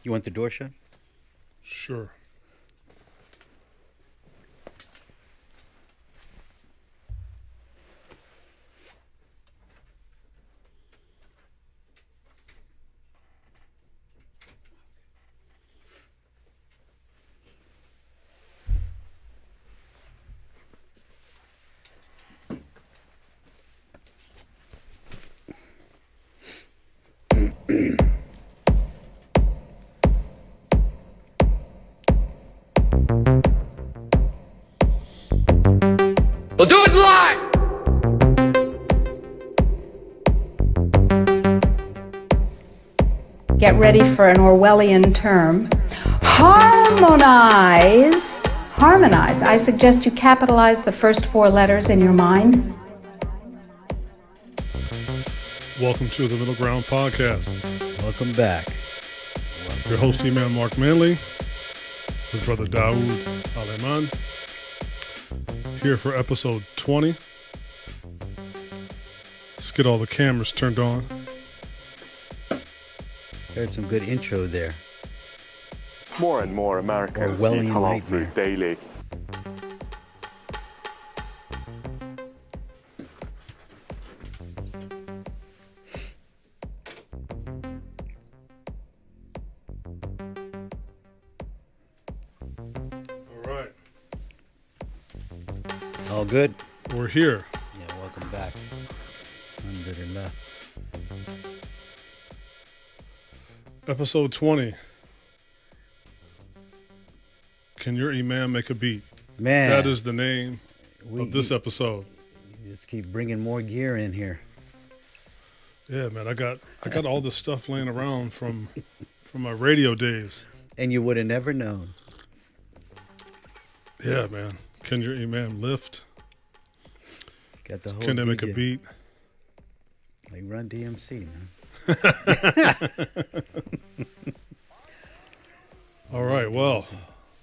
You want the door shut? Sure. We'll do it live! Get ready for an Orwellian term. Harmonize. Harmonize. I suggest you capitalize the first four letters in your mind. Welcome to the Middle Ground Podcast. Welcome back. Your host, Imam Marc Manley, his brother Dawud, Aleman, here for episode 20. Let's get all the cameras turned on. Heard some good intro there. More and more Americans Orwellian eat halal food nightmare. daily. All right. All good? We're here. Yeah, welcome back. Alhamdulillah. Episode 20. Can your Imam make a beat? Man, That is the name we of this episode. just keep bringing more gear in here. Yeah, man, I got all this stuff laying around from my radio days. And you would have never known. Yeah, man. Can your Imam lift? Got the whole Can they make a DJ. beat? Like Run DMC, man. All right, well,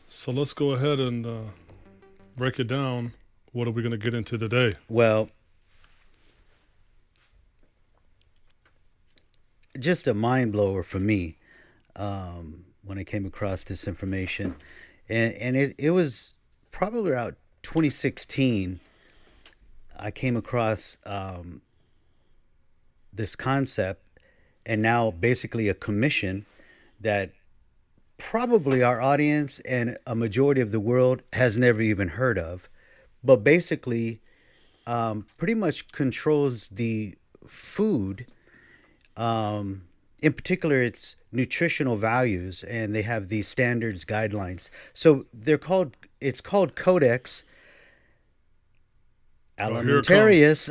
so let's go ahead and break it down. What are we going to get into today? Well, just a mind blower for me when I came across this information. And it was probably around 2016 I came across this concept, and now basically a commission that probably our audience and a majority of the world has never even heard of, but basically pretty much controls the food, in particular its nutritional values, and they have these standards guidelines. So it's called Codex Oh, here it Alimentarius.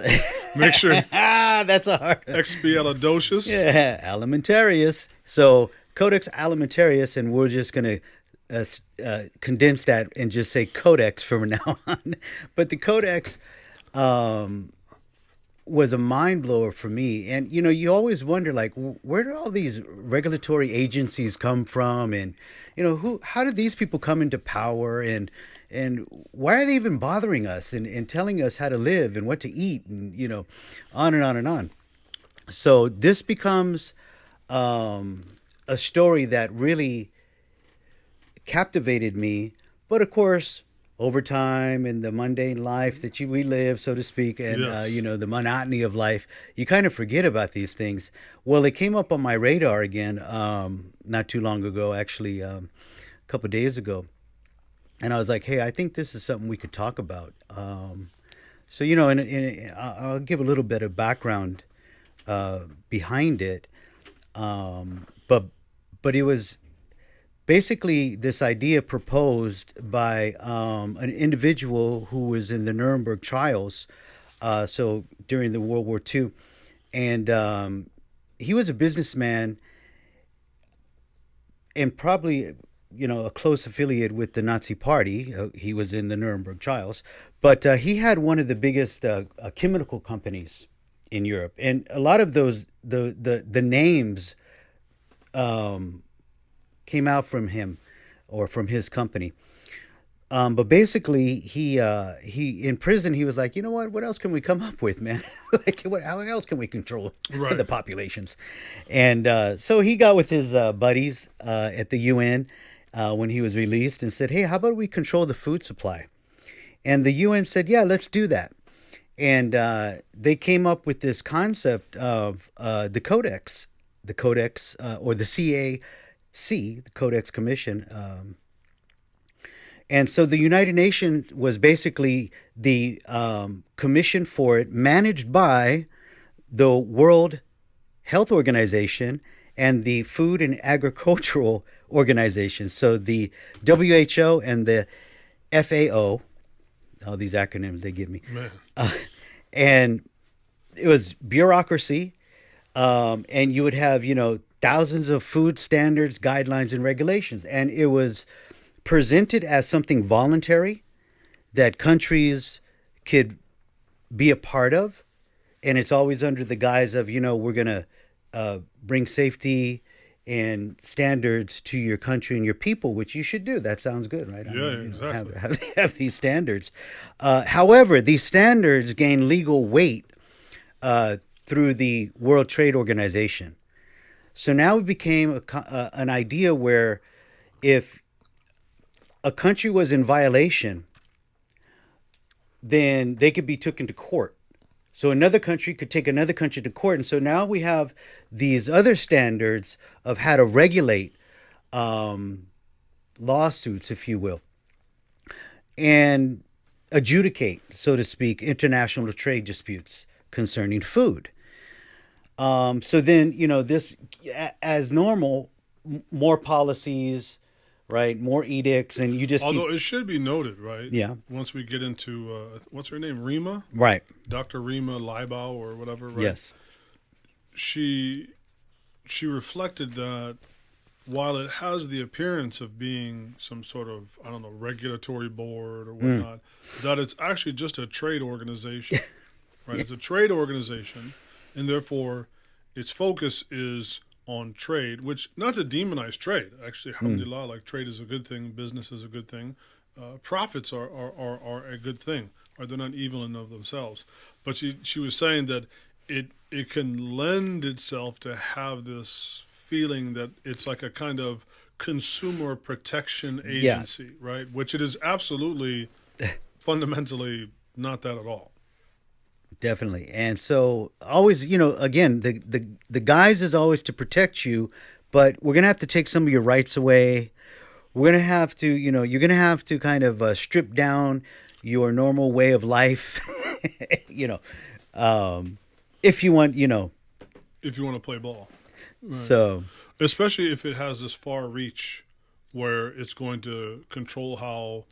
Make sure That's a hard expialidocious. Yeah, Alimentarius. So Codex Alimentarius, and we're just going to condense that and just say Codex from now on. But the Codex was a mind blower for me. And, you know, you always wonder, like, where do all these regulatory agencies come from? And, you know, how did these people come into power? And why are they even bothering us and telling us how to live and what to eat, and, you know, on and on and on. So this becomes a story that really captivated me. But of course, over time in the mundane life that we live, so to speak, and Yes. you know, the monotony of life, you kind of forget about these things. Well, it came up on my radar again not too long ago, actually, a couple of days ago. And I was like, hey, I think this is something we could talk about. So, you know, and I'll give a little bit of background behind it. But it was basically this idea proposed by an individual who was in the Nuremberg trials, so during the World War II. And he was a businessman and probably, you know, a close affiliate with the Nazi Party. He was in the Nuremberg trials, but he had one of the biggest chemical companies in Europe, and a lot of those the names came out from him or from his company. But basically, he in prison, he was like, you know what? What else can we come up with, man? Like, how else can we control Right. the populations? And so he got with his buddies at the UN when he was released and said, hey, how about we control the food supply? And the UN said, yeah, let's do that. And they came up with this concept of the Codex, or the CAC, the Codex Commission. And so the United Nations was basically the commission for it, managed by the World Health Organization and the Food and Agricultural Organization. So the WHO and the FAO, all these acronyms they give me. Man. And it was bureaucracy, and you would have, thousands of food standards, guidelines, and regulations. And it was presented as something voluntary that countries could be a part of. And it's always under the guise of, we're going to bring safety and standards to your country and your people, which you should do. That sounds good, right? Exactly. Have these standards. However, these standards gain legal weight through the World Trade Organization. So now it became an idea where if a country was in violation, then they could be taken to court. So another country could take another country to court. And so now we have these other standards of how to regulate lawsuits, if you will, and adjudicate, so to speak, international trade disputes concerning food. So then, this, as normal, more policies, right? More edicts, and you just Although it should be noted, right? Yeah. Once we get into, what's her name? Rima? Right. Dr. Rima Leibau or whatever, right? Yes. She reflected that while it has the appearance of being some sort of, regulatory board or whatnot, that it's actually just a trade organization, right? It's a trade organization, and therefore its focus is on trade, which, not to demonize trade, actually, alhamdulillah, like trade is a good thing, business is a good thing, profits are a good thing, or they're not evil in and of themselves. But she was saying that it can lend itself to have this feeling that it's like a kind of consumer protection agency, right? Which it is absolutely fundamentally not that at all. Definitely. And so always, again, the guise is always to protect you, but we're going to have to take some of your rights away. We're going to have to, you're going to have to kind of strip down your normal way of life, if you want, If you want to play ball. Right. So, especially if it has this far reach where it's going to control how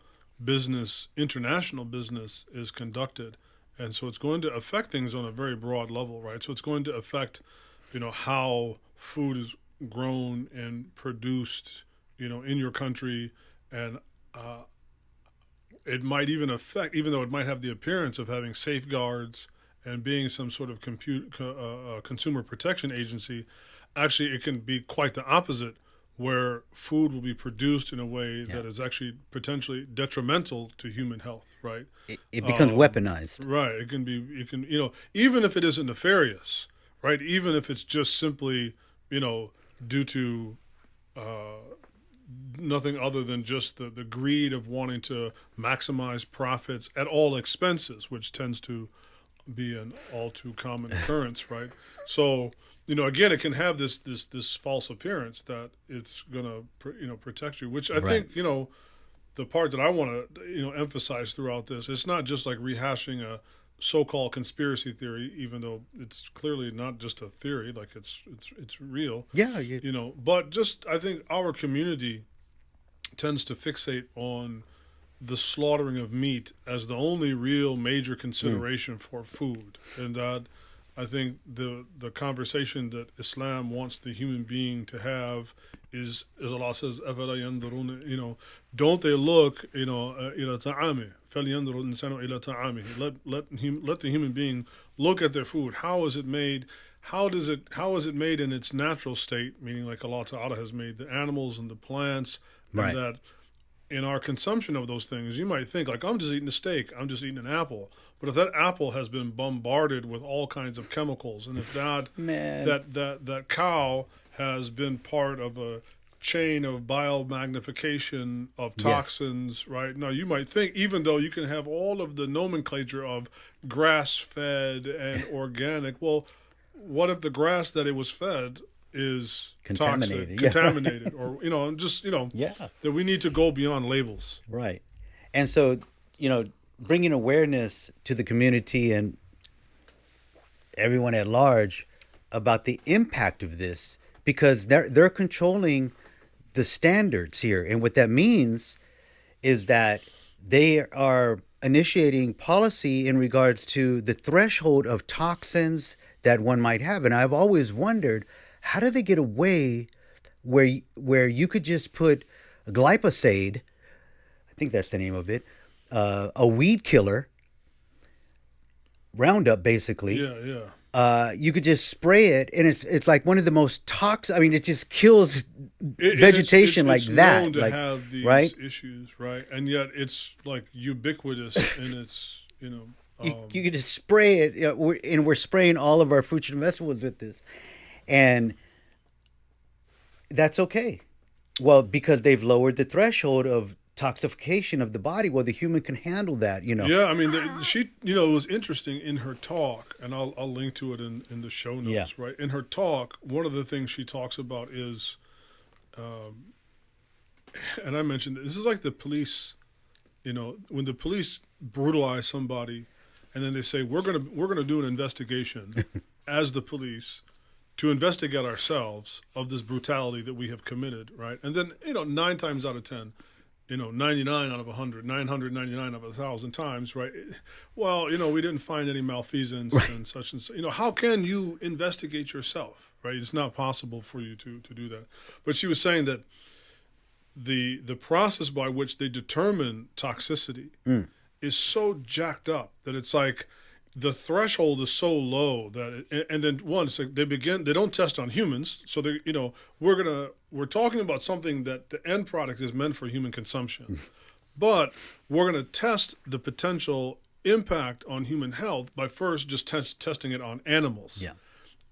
international business is conducted. And so it's going to affect things on a very broad level, right? So it's going to affect, how food is grown and produced, in your country. And it might even affect, even though it might have the appearance of having safeguards and being some sort of consumer protection agency, actually it can be quite the opposite, where food will be produced in a way that is actually potentially detrimental to human health, right? It becomes weaponized. Right. It can, even if it isn't nefarious, right? Even if it's just simply, due to nothing other than just the greed of wanting to maximize profits at all expenses, which tends to be an all too common occurrence, right? So, again, it can have this false appearance that it's gonna protect you, which I think the part that I want to emphasize throughout this, it's not just like rehashing a so-called conspiracy theory, even though it's clearly not just a theory, like it's real. Yeah, but just I think our community tends to fixate on the slaughtering of meat as the only real major consideration for food, and that I think the conversation that Islam wants the human being to have is, as Allah says, أَفَلَا يَنْظُرُونَ, don't they look, إِلَى طَعَامِهِ فَلْيَنْظُرُ الْإِنسَانُ إِلَى طَعَامِهِ. Let the human being look at their food. How is it made? How is it made in its natural state? Meaning, like Allah Ta'ala has made the animals and the plants, and right. that in our consumption of those things, you might think like, I'm just eating a steak, I'm just eating an apple. But if that apple has been bombarded with all kinds of chemicals, and if that cow has been part of a chain of biomagnification of toxins, right? Now you might think, even though you can have all of the nomenclature of grass-fed and organic, well, what if the grass that it was fed is Contaminated, toxic, contaminated, or that we need to go beyond labels. Right. And so, bringing awareness to the community and everyone at large about the impact of this, because they're controlling the standards here. And what that means is that they are initiating policy in regards to the threshold of toxins that one might have. And I've always wondered, how do they get away where you could just put glyphosate, I think that's the name of it, a weed killer, Roundup basically. Yeah. You could just spray it, and it's like one of the most toxic. I mean, it just kills vegetation it's that. Known to like, have these right? issues, right? And yet it's like ubiquitous in its, You could just spray it, we're spraying all of our fruits and vegetables with this, and that's okay. Well, because they've lowered the threshold of toxification of the body. Well, the human can handle that, Yeah, I mean, she, it was interesting in her talk, and I'll link to it in the show notes, right? In her talk, one of the things she talks about is, and I mentioned this is like the police, when the police brutalize somebody, and then they say we're gonna do an investigation as the police to investigate ourselves of this brutality that we have committed, right? And then 9 times out of 10. 99 out of 100, 999 out of 1,000 times, right? Well, we didn't find any malfeasance and such and such. How can you investigate yourself, right? It's not possible for you to do that. But she was saying that the process by which they determine toxicity is so jacked up that it's like the threshold is so low that and then once they don't test on humans, so they we're talking about something that the end product is meant for human consumption, but we're going to test the potential impact on human health by first just testing it on animals,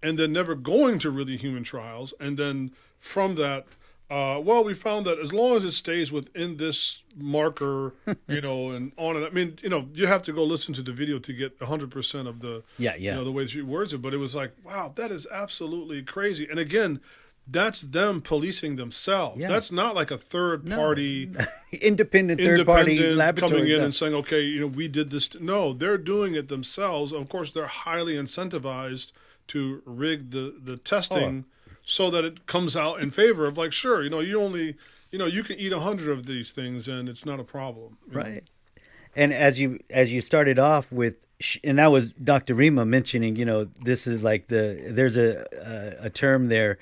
and then never going to really human trials, and then from that, we found that as long as it stays within this marker, and on and I mean, you have to go listen to the video to get 100% of the, the way she words it. But it was like, wow, that is absolutely crazy. And again, that's them policing themselves. Yeah. That's not like a third party, independent third party laboratory coming in and saying, okay, we did this. No, they're doing it themselves. Of course, they're highly incentivized to rig the testing. So that it comes out in favor of like, sure, you only, you can eat 100 of these things and it's not a problem. Right. And as you started off with, and that was Dr. Rima mentioning, this is like there's a term there,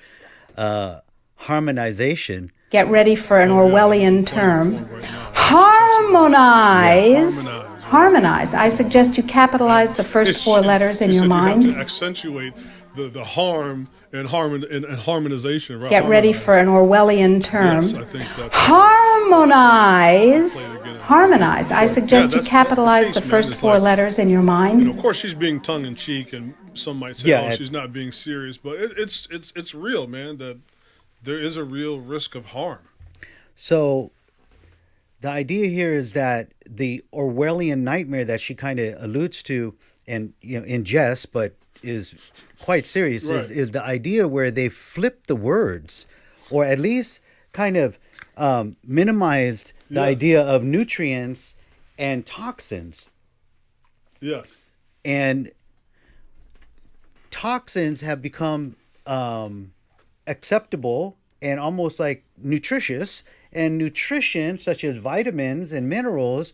harmonization. Get ready for an Orwellian term. Harmonize. Harmonize. I suggest you capitalize the first 4 letters in your mind. You have to accentuate the harm and harmonization. Right? Get ready for an Orwellian term. Yes, I think that's harmonize. Harmonize. I suggest you capitalize the first 4 letters in your mind. Of course, she's being tongue in cheek, and some might say, she's not being serious, but it's real, man. That there is a real risk of harm. So, the idea here is that the Orwellian nightmare that she kind of alludes to, and in jest, but is quite serious, is the idea where they flipped the words, or at least kind of minimized the idea of nutrients and toxins. Yes. And toxins have become acceptable and almost like nutritious, and nutrition such as vitamins and minerals,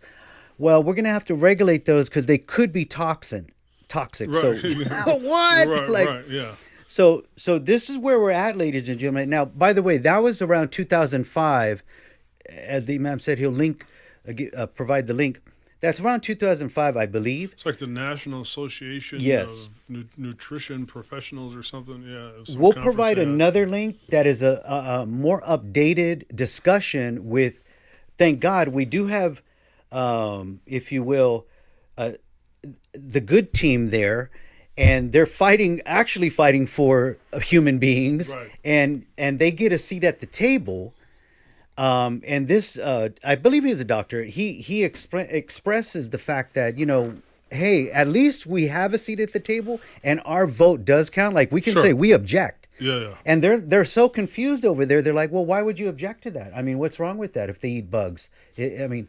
well, we're going to have to regulate those because they could be toxic. Right. So what? Right, yeah. So this is where we're at, ladies and gentlemen. Now, by the way, that was around 2005. As the Imam said, he'll provide the link. That's around 2005, I believe. It's like the National Association of Nutrition Professionals or something. Yeah. We'll provide another link that is a more updated discussion with thank God we do have, if you will, the good team there, and they're actually fighting for human beings, Right. and they get a seat at the table. And this, I believe he's a doctor. He expresses the fact that, hey, at least we have a seat at the table, and our vote does count. Like, we can Sure. say we object. Yeah. And they're so confused over there. They're like, well, why would you object to that? I mean, what's wrong with that if they eat bugs? I mean,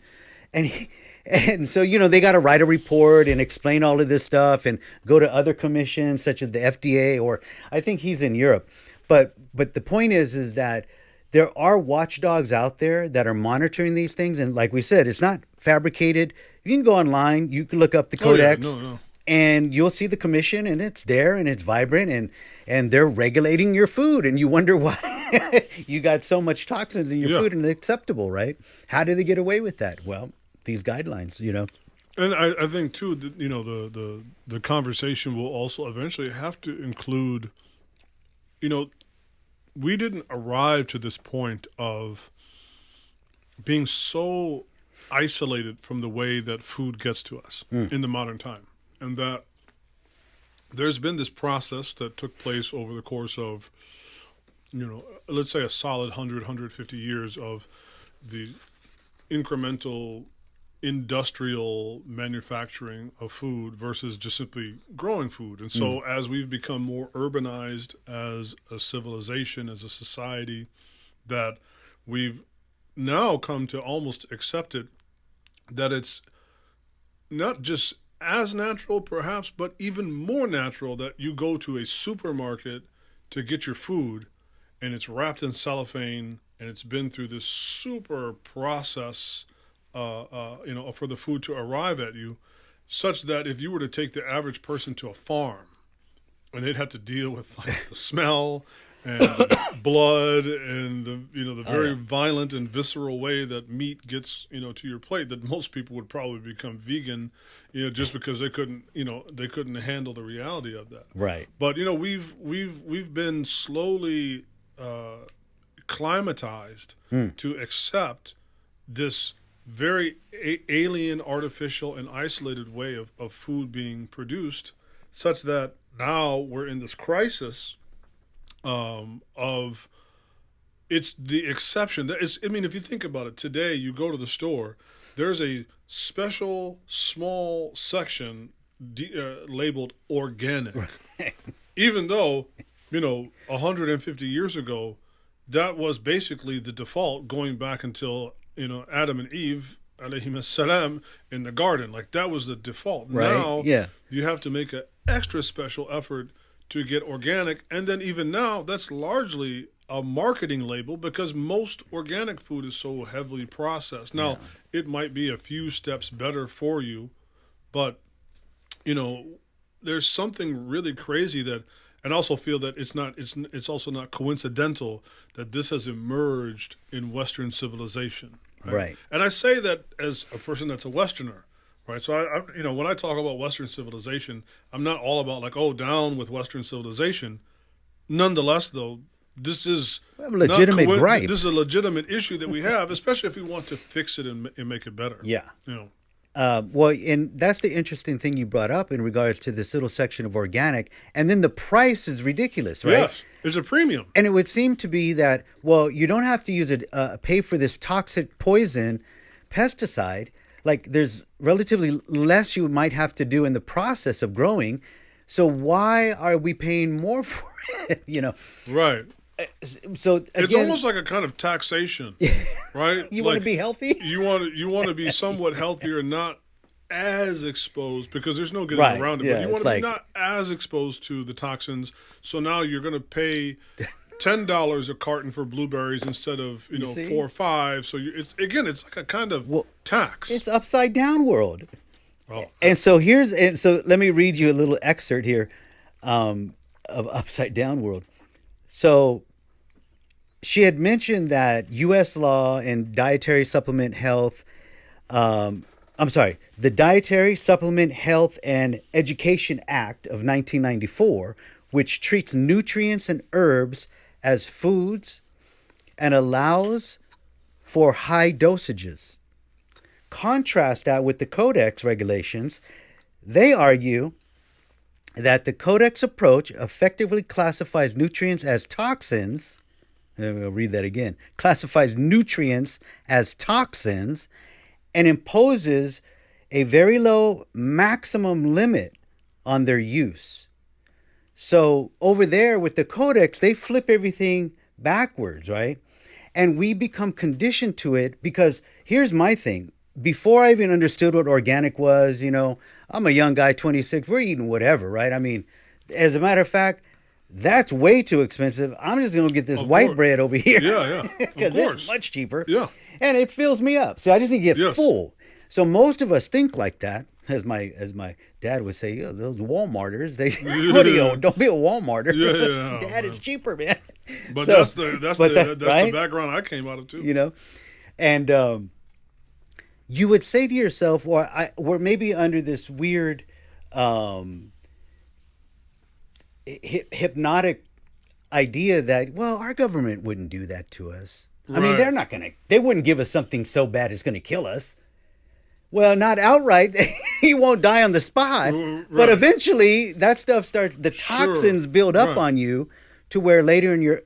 and so, they got to write a report and explain all of this stuff and go to other commissions such as the FDA, or I think he's in Europe. But the point is that there are watchdogs out there that are monitoring these things. And like we said, it's not fabricated. You can go online, you can look up the codex. Oh, yeah. No. And you'll see the commission, and it's there, and it's vibrant, and they're regulating your food, and you wonder why you got so much toxins in your food and it's acceptable, right? How did they get away with that? Well, these guidelines, And I think too that the conversation will also eventually have to include, we didn't arrive to this point of being so isolated from the way that food gets to us in the modern time. And that there's been this process that took place over the course of, let's say a solid 100, 150 years of the incremental industrial manufacturing of food versus just simply growing food. And so as we've become more urbanized as a civilization, as a society, that we've now come to almost accept it, that it's not just as natural perhaps, but even more natural that you go to a supermarket to get your food and it's wrapped in cellophane and it's been through this super process, for the food to arrive at you, such that if you were to take the average person to a farm and they'd have to deal with like the smell and the blood and the very violent and visceral way that meat gets to your plate, that most people would probably become vegan, just because they couldn't handle the reality of that. Right. But we've been slowly climatized to accept this very alien, artificial, and isolated way of food being produced, such that now we're in this crisis of it's the exception. That is, if you think about it, today you go to the store, there's a special small section labeled organic, even though 150 years ago that was basically the default, going back until Adam and Eve alayhim salam in the garden. Like, that was the default. Right. Now Yeah. you have to make an extra special effort to get organic, and then even now that's largely a marketing label because most organic food is so heavily processed. Now it might be a few steps better for you, but there's something really crazy that, and I also feel that it's also not coincidental that this has emerged in Western civilization. Right. And I say that as a person that's a Westerner. Right, so I when I talk about Western civilization, I'm not all about like, down with Western civilization. Nonetheless, though, this is a legitimate gripe. This is a legitimate issue that we have, especially if we want to fix it and make it better. Yeah. Well, and that's the interesting thing you brought up in regards to this little section of organic, and then the price is ridiculous, right? Yes, there's a premium. And it would seem to be that, well, you don't have to use pay for this toxic poison pesticide. Like, there's relatively less you might have to do in the process of growing. So why are we paying more for it? Right. So again, it's almost like a kind of taxation, right? You want to be healthy? You want to be somewhat healthier and not as exposed, because there's no getting around it. Yeah, but you want it's to be not as exposed to the toxins. So now you're going to pay $10 a carton for blueberries instead of 4 or 5. So it's like a kind of tax. It's upside down world. Oh. And so let me read you a little excerpt here of upside down world. So she had mentioned that U.S. law and dietary supplement health. The Dietary Supplement Health and Education Act of 1994, which treats nutrients and herbs as foods and allows for high dosages. Contrast that with the Codex regulations. They argue that the Codex approach effectively classifies nutrients as toxins. I'll read that again. Classifies nutrients as toxins and imposes a very low maximum limit on their use. So over there with the Codex, they flip everything backwards, right? And we become conditioned to it because here's my thing. Before I even understood what organic was, I'm a young guy, 26. We're eating whatever, right? I mean, as a matter of fact, that's way too expensive. I'm just going to get this white bread over here. Yeah. Because it's much cheaper. Yeah. And it fills me up. See, I just need to get full. So most of us think like that. As my dad would say, those Walmarters, what are you? Don't be a Walmarter. Yeah, Dad, it's cheaper, man. But that's the right? background I came out of too. And you would say to yourself, we're maybe under this weird hypnotic idea that, our government wouldn't do that to us. I mean, they wouldn't give us something so bad it's going to kill us. Well, not outright. He won't die on the spot. Right. But eventually that stuff the toxins build up on you to where later in your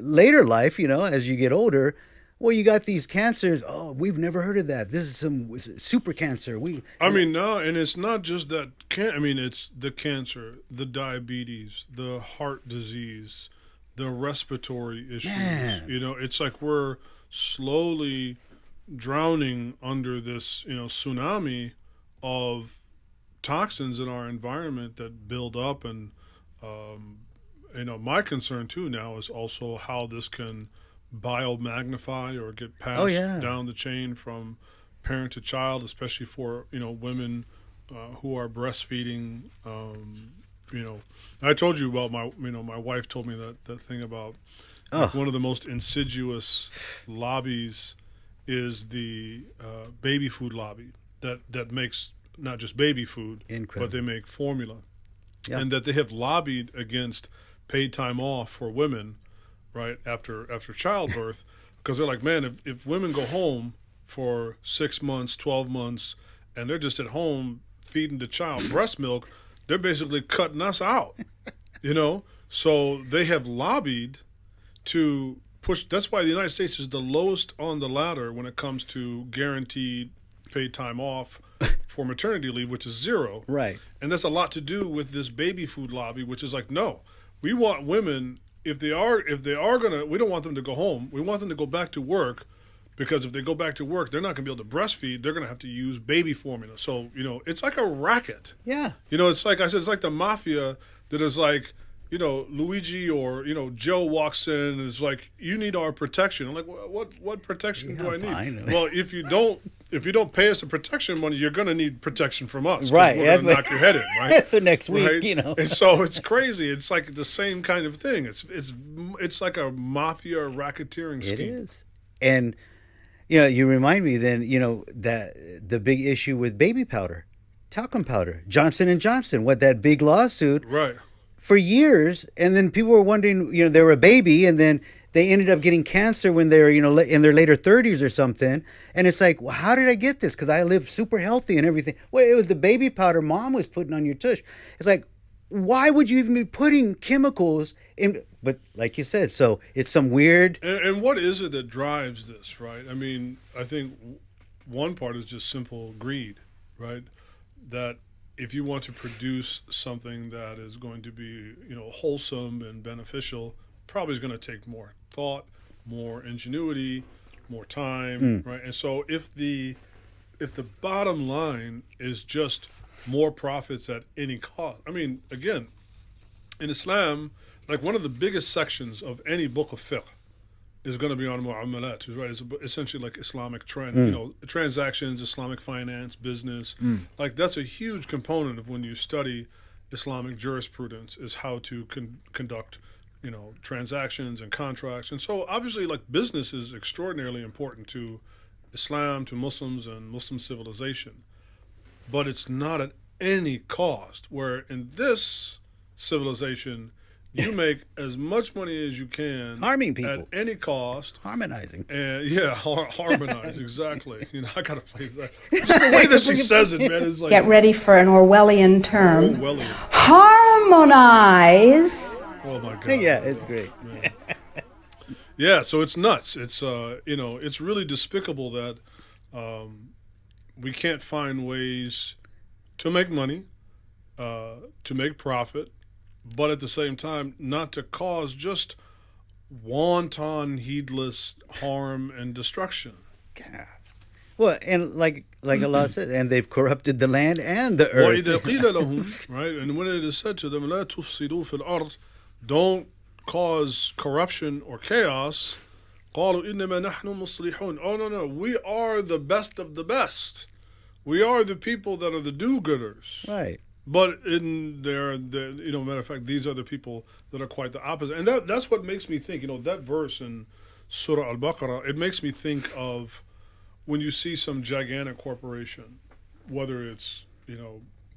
later life, as you get older, you got these cancers. Oh, we've never heard of that. This is some super cancer. And it's not just that. It's the cancer, the diabetes, the heart disease, the respiratory issues. Man. It's like we're slowly drowning under this, tsunami of toxins in our environment that build up. And, my concern too now is also how this can biomagnify or get passed down the chain from parent to child, especially for, women who are breastfeeding. I told you about my wife told me that thing about one of the most insidious lobbies is the baby food lobby that makes not just baby food, but they make formula. Yeah. And that they have lobbied against paid time off for women, right, after childbirth, because they're like, man, if women go home for 6 months, 12 months, and they're just at home feeding the child breast milk, they're basically cutting us out, So they have lobbied to push. That's why the United States is the lowest on the ladder when it comes to guaranteed paid time off for maternity leave, which is 0. Right. And that's a lot to do with this baby food lobby, which is like, no, we want women, if they are gonna, we don't want them to go home. We want them to go back to work, because if they go back to work, they're not gonna be able to breastfeed. They're gonna have to use baby formula. So it's like a racket. Yeah. It's like I said, it's like the mafia that is like, Luigi or, Joe walks in and is like, you need our protection. I'm like, what protection do I need? Fine. Well, if you don't pay us the protection money, you're going to need protection from us. Right. We're going to knock your head in, right? So next week, right? And so it's crazy. It's like the same kind of thing. It's like a mafia racketeering scheme. It is. And, you remind me then, that the big issue with baby powder, talcum powder, Johnson & Johnson, that big lawsuit. Right. For years, and then people were wondering, they were a baby, and then they ended up getting cancer when they were, in their later 30s or something. And it's like, well, how did I get this? Because I lived super healthy and everything. Well, it was the baby powder mom was putting on your tush. It's like, why would you even be putting chemicals in? But like you said, so it's some weird. And what is it that drives this, right? I mean, I think one part is just simple greed, right? That if you want to produce something that is going to be, wholesome and beneficial, probably is going to take more thought, more ingenuity, more time, right? And so if the bottom line is just more profits at any cost, I mean, again, in Islam, like one of the biggest sections of any book of fiqh is going to be on mu'amalat, right? It's essentially like Islamic trend, transactions, Islamic finance, business. Like that's a huge component of when you study Islamic jurisprudence, is how to conduct, transactions and contracts. And so obviously like business is extraordinarily important to Islam, to Muslims and Muslim civilization. But it's not at any cost, where in this civilization, You make as much money as you can, Harming people. at any cost. Harmonizing. And yeah, harmonize, exactly. I gotta play that. Just the way that she says it, man, is like Get ready for an Orwellian term. Orwellian. Harmonize. Oh my God. Yeah, it's great. Yeah, so it's nuts. It's it's really despicable that we can't find ways to make money, to make profit, but at the same time not to cause just wanton, heedless harm and destruction. God. Well, and like Allah said, and they've corrupted the land and the earth. وَإِذَا قِيلَ لَهُمْ, right? And when it is said to them, لَا تُفْسِدُوا فِي الْأَرْضِ, don't cause corruption or chaos, قَالُوا إِنَّمَا نَحْنُ مُصْلِحُونَ. Oh, no, we are the best of the best. We are the people that are the do-gooders. Right. But matter of fact, these are the people that are quite the opposite. And that's what makes me think, that verse in Surah Al-Baqarah, it makes me think of when you see some gigantic corporation, whether it's,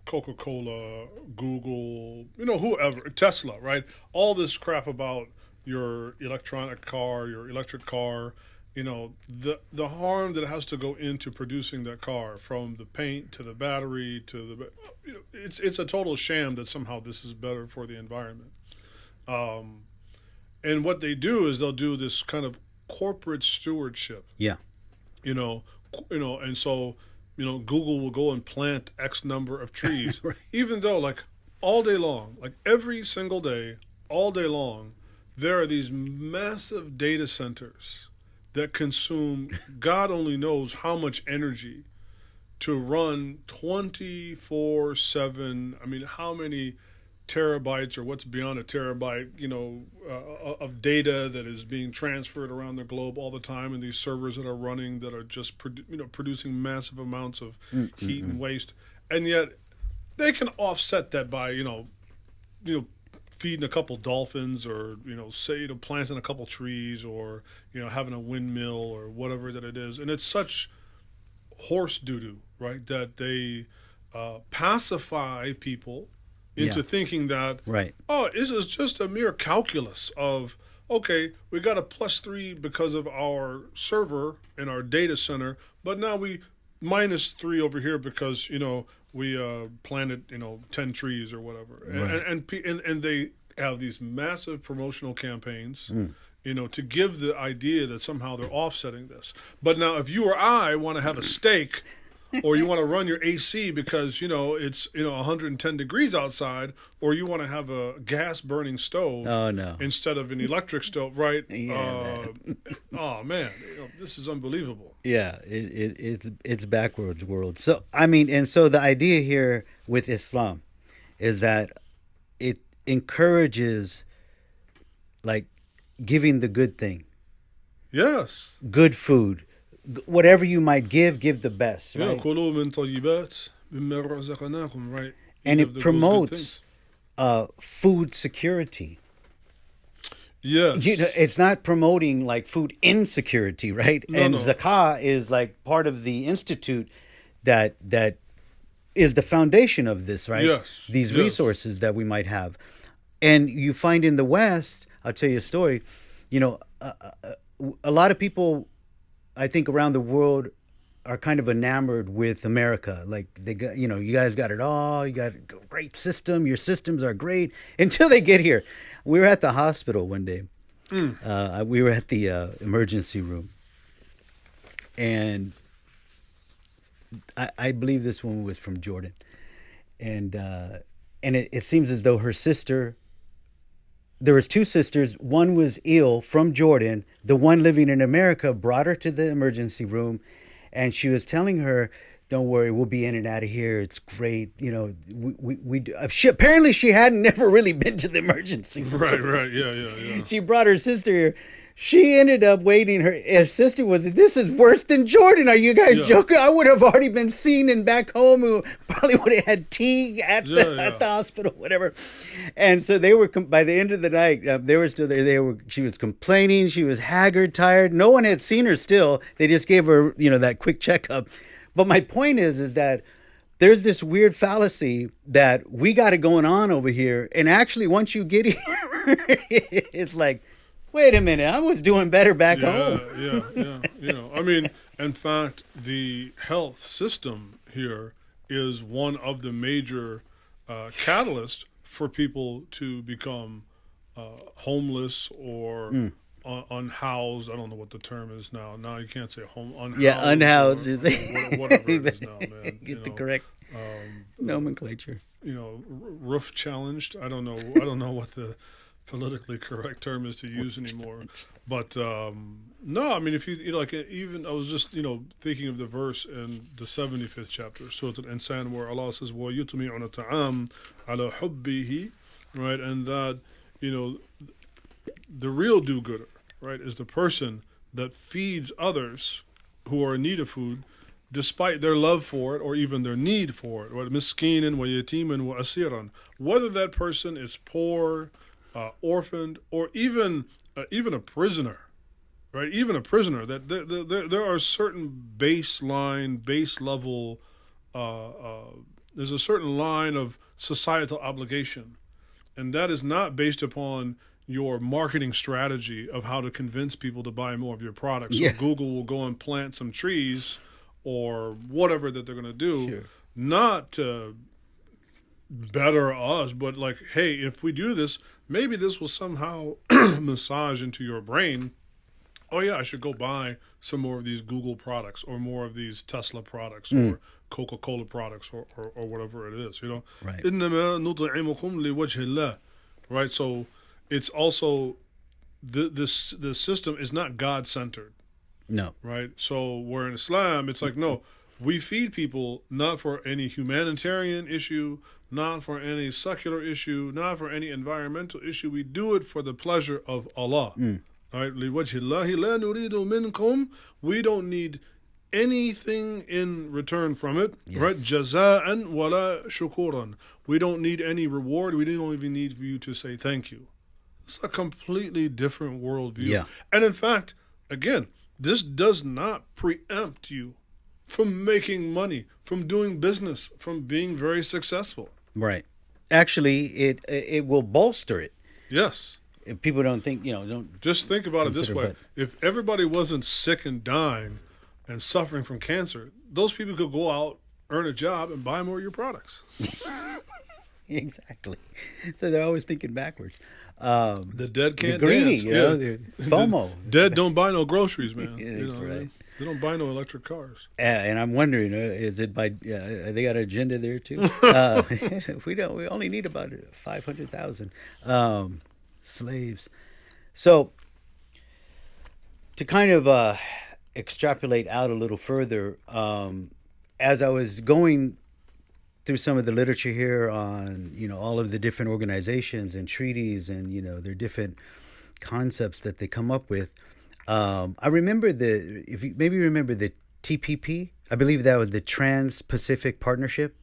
Coca-Cola, Google, whoever, Tesla, right? All this crap about your electric car, the harm that has to go into producing that car, from the paint to the battery to the, it's a total sham that somehow this is better for the environment. And what they do is they'll do this kind of corporate stewardship. Yeah. And so, Google will go and plant X number of trees, Right. even though all day long, every single day, all day long, there are these massive data centers that consume God only knows how much energy to run 24/7. I mean, how many terabytes or what's beyond a terabyte, of data that is being transferred around the globe all the time, and these servers that are running that are just producing massive amounts of heat and waste, and yet they can offset that by feeding a couple dolphins, or planting a couple trees, or having a windmill or whatever that it is. And it's such horse doo-doo, right, that they pacify people into thinking that, Right. This is just a mere calculus of, okay, we got a +3 because of our server and our data center, but now we -3 over here because we planted 10 trees or whatever. Right. And they have these massive promotional campaigns to give the idea that somehow they're offsetting this. But now if you or I want to have a steak, or you want to run your AC because it's 110 degrees outside, or you want to have a gas burning stove instead of an electric stove, right? Yeah, oh man, this is unbelievable. Yeah, it's backwards world. So so the idea here with Islam is that it encourages giving the good thing. Yes. Good food. Whatever you might give the best, right? كُلُوا مِن طَيِّبَاتِ مِمَّا رَزَقْنَاكُم, right? And Eat it of the good promotes things. food security. Yes. It's not promoting food insecurity, right? And zakah is part of the institute that is the foundation of this, right? Yes. These resources that we might have. And you find in the West, I'll tell you a story, a lot of people, I think, around the world are kind of enamored with America. They got, you guys got it all. You got a great system. Your systems are great until they get here. We were at the hospital one day. We were at the emergency room, and I believe this woman was from Jordan, and it seems as though her sister. There was two sisters. One was ill from Jordan. The one living in America brought her to the emergency room, and she was telling her, "Don't worry, we'll be in and out of here. It's great." Apparently she hadn't never really been to the emergency room. Right. Yeah. She brought her sister here. She ended up waiting. Her sister was, "This is worse than Jordan. Are you guys joking? I would have already been seen and back home. Who probably would have had tea at the hospital, whatever." And so they were, by the end of the night, they were still there. She was complaining. She was haggard, tired. No one had seen her still. They just gave her, that quick checkup. But my point is that there's this weird fallacy that we got it going on over here, and actually, once you get here, it's like, wait a minute, I was doing better back home. Yeah. I mean, in fact, the health system here is one of the major catalysts for people to become homeless or unhoused. I don't know what the term is now. Now you can't say unhoused. Yeah, unhoused or is whatever it is now, man. Get the correct nomenclature. Roof challenged. I don't know what the politically correct term is to use anymore. But no, I mean, if you like, even I was just thinking of the verse in the 75th chapter, Surah Al-Insan, where Allah says, "Wa yutmi'una ta'am ala hubbihi," right, and that the real do-gooder, right, is the person that feeds others who are in need of food, despite their love for it or even their need for it. Miskinan wa yatiman wa asiran. Whether that person is poor, orphaned, or even a prisoner, right? Even a prisoner. That there are certain base level. There's a certain line of societal obligation, and that is not based upon your marketing strategy of how to convince people to buy more of your products. So Google will go and plant some trees or whatever that they're going to do, not to better us, but like, hey, if we do this, maybe this will somehow massage into your brain, oh yeah, I should go buy some more of these Google products or more of these Tesla products or Coca-Cola products or whatever it is, Right. إِنَّمَا نُطْعِمُكُمْ لِوَجْهِ اللَّهِ. Right, so it's also the system is not God-centered. No. Right? So where in Islam, it's like, no, we feed people not for any humanitarian issue, not for any secular issue, not for any environmental issue. We do it for the pleasure of Allah. Right? لِوَجْهِ اللَّهِ لَا نُرِيدُ مِنْكُمْ. We don't need anything in return from it. Right? جَزَاءً وَلَا شُكُورًا. We don't need any reward. We don't even need for you to say thank you. It's a completely different worldview. Yeah. And in fact, again, this does not preempt you from making money, from doing business, from being very successful. Right. Actually, it will bolster it. Yes. If people don't think, don't just think about it this way. But if everybody wasn't sick and dying and suffering from cancer, those people could go out, earn a job, and buy more of your products. Exactly. So they're always thinking backwards. The dead can't greedy, dance. FOMO. Dead don't buy no groceries, man. That's right. They don't buy no electric cars. And I'm wondering, is it by? They got an agenda there too. We only need about 500,000 slaves. So to kind of extrapolate out a little further, as I was going through some of the literature here on all of the different organizations and treaties and their different concepts that they come up with, I remember if you maybe remember the TPP, I believe that was the Trans-Pacific Partnership.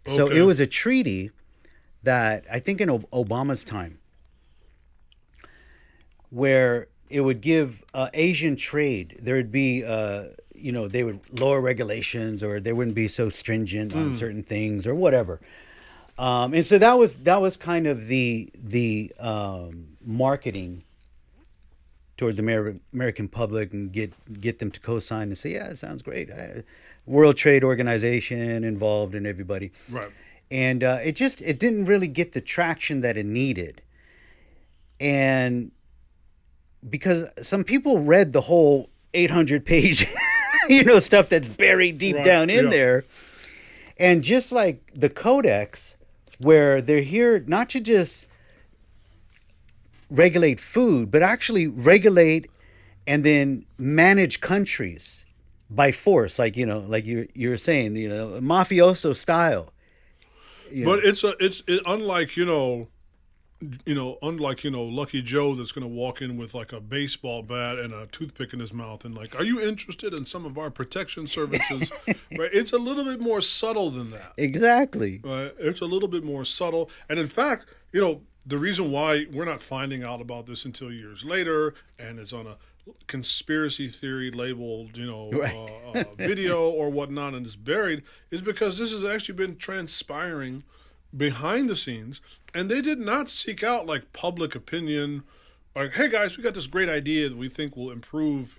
Okay. So it was a treaty that I think in Obama's time, where it would give Asian trade. There would be they would lower regulations, or they wouldn't be so stringent on certain things or whatever. And so that was kind of the marketing towards the American public, and get them to co-sign and say, yeah, it sounds great. World Trade Organization involved and everybody. Right. And it didn't really get the traction that it needed. And because some people read the whole 800-page stuff that's buried deep down in there. And just like the Codex, where they're here not to just regulate food, but actually regulate and then manage countries by force, like you were saying, mafioso style. But it's unlike unlike Lucky Joe that's going to walk in with like a baseball bat and a toothpick in his mouth and like, are you interested in some of our protection services? Right? It's a little bit more subtle than that. Exactly. Right? It's a little bit more subtle, and in fact, the reason why we're not finding out about this until years later, and it's on a conspiracy theory labeled, Right. video or whatnot, and it's buried, is because this has actually been transpiring behind the scenes, and they did not seek out like public opinion, like, hey guys, we got this great idea that we think will improve,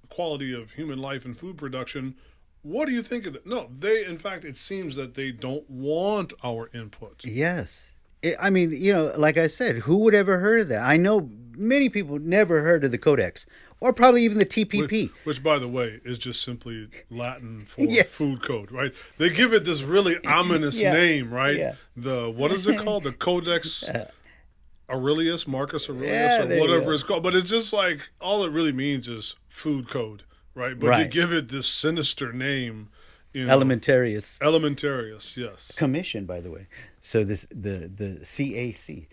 quality of human life and food production. What do you think of it? No, in fact, it seems that they don't want our input. Yes. I mean, like I said, who would ever heard of that? I know many people never heard of the Codex, or probably even the TPP. Which, by the way, is just simply Latin for Yes. food code, right? They give it this really ominous Yeah. name, right? Yeah. What is it called? The Codex Aurelius, Marcus Aurelius, Yeah, or there you whatever go. it's called. But it's just like, all it really means is food code, right? But they Right. give it this sinister name. Elementarius Elementarius, yes. Commission, by the way. So the CAC.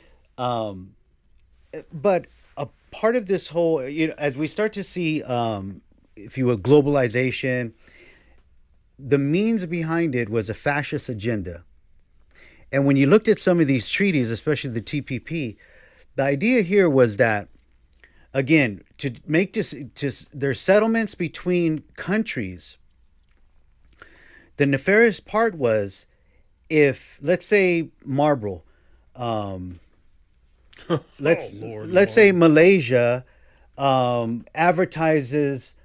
But a part of this whole, as we start to see, if you will, globalization, the means behind it was a fascist agenda. And when you looked at some of these treaties, especially the TPP, the idea here was that, again, to make there's settlements between countries. The nefarious part was, if, let's say, Marlboro, let's say Malaysia advertises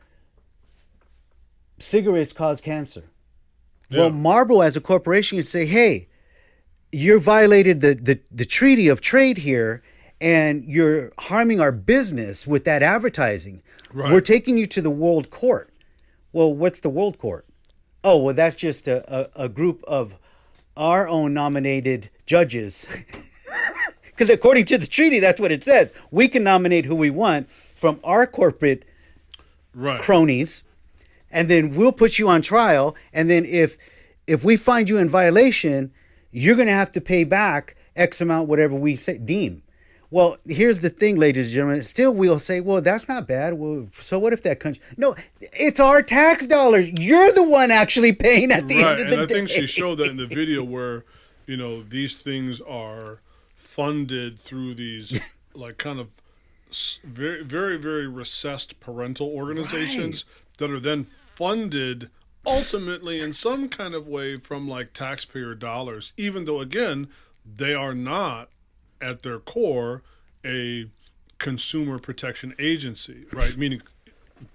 cigarettes cause cancer. Yeah. Well, Marlboro as a corporation could say, hey, you violated the treaty of trade here, and you're harming our business with that advertising. Right. We're taking you to the World Court. Well, what's the World Court? Oh, well, that's just a group of our own nominated judges. Because according to the treaty, that's what it says. We can nominate who we want from our corporate cronies, and then we'll put you on trial. And then if we find you in violation, you're going to have to pay back X amount, whatever we deem. Well, here's the thing, ladies and gentlemen. Still, we'll say, well, that's not bad. Well, so what if that country... No, it's our tax dollars. You're the one actually paying at the end of the day. And I think she showed that in the video where, these things are funded through these, like, kind of very, very, very recessed parental organizations that are then funded ultimately in some kind of way from, like, taxpayer dollars, even though, again, they are not at their core a consumer protection agency, right? Meaning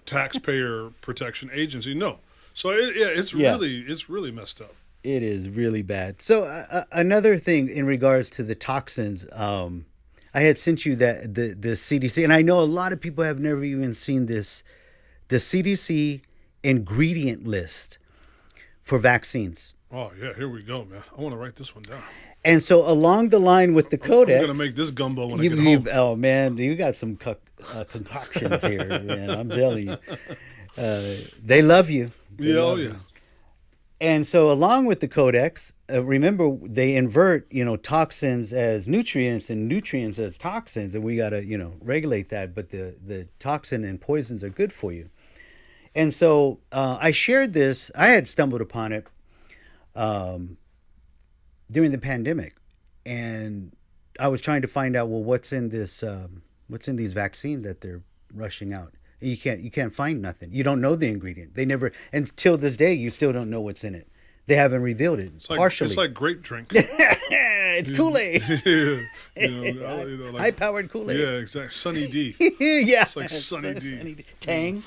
taxpayer protection agency. No. So it's really messed up. It is really bad. So another thing in regards to the toxins, I had sent you that the CDC, and I know a lot of people have never even seen this, the CDC ingredient list for vaccines. Oh yeah, here we go, man. I want to write this one down. And so along the line with the Codex, I'm gonna make this gumbo when I get home. Oh man, you got some concoctions here, man. I'm telling you, they love you. They love you. And so along with the Codex, remember they invert, toxins as nutrients and nutrients as toxins, and we got to, regulate that. But the toxin and poisons are good for you. And so I shared this. I had stumbled upon it during the pandemic, and I was trying to find out, well, what's in these vaccines that they're rushing out. And you can't find nothing. You don't know the ingredient. They never, until this day, you still don't know what's in it. They haven't revealed it. Partially. It's like grape drink. It's Kool-Aid. Like, high-powered Kool-Aid. Yeah, exactly. Sunny D. Yeah. It's like Sunny D. Tang.